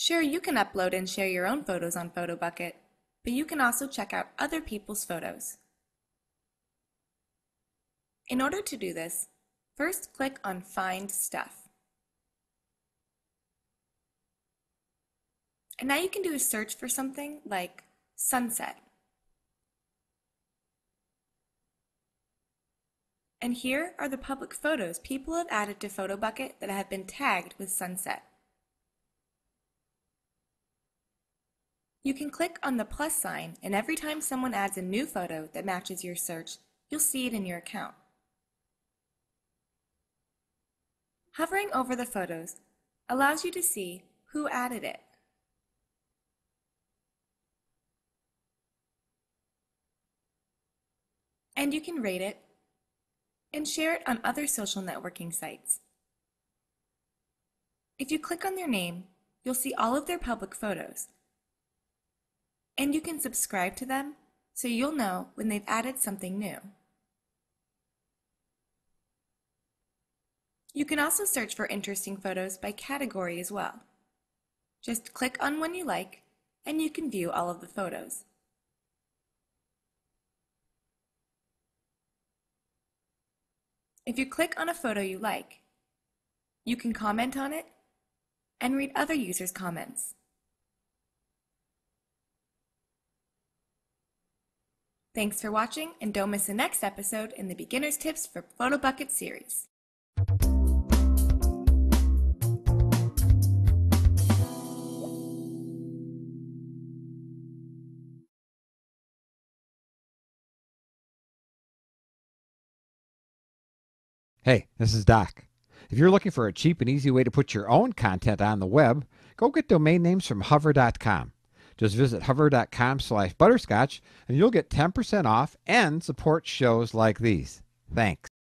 Sure, you can upload and share your own photos on Photobucket, but you can also check out other people's photos. In order to do this, first click on Find Stuff. And now you can do a search for something like sunset. And here are the public photos people have added to Photobucket that have been tagged with sunset. You can click on the plus sign, and every time someone adds a new photo that matches your search, you'll see it in your account. Hovering over the photos allows you to see who added it. And you can rate it and share it on other social networking sites. If you click on their name, you'll see all of their public photos. And you can subscribe to them so you'll know when they've added something new. You can also search for interesting photos by category as well. Just click on one you like, and you can view all of the photos. If you click on a photo you like, you can comment on it and read other users' comments. Thanks for watching, and don't miss the next episode in the Beginner's Tips for Photobucket series. Hey, this is Doc. If you're looking for a cheap and easy way to put your own content on the web, go get domain names from hover.com. Just visit hover.com/butterscotch and you'll get 10% off and support shows like these. Thanks.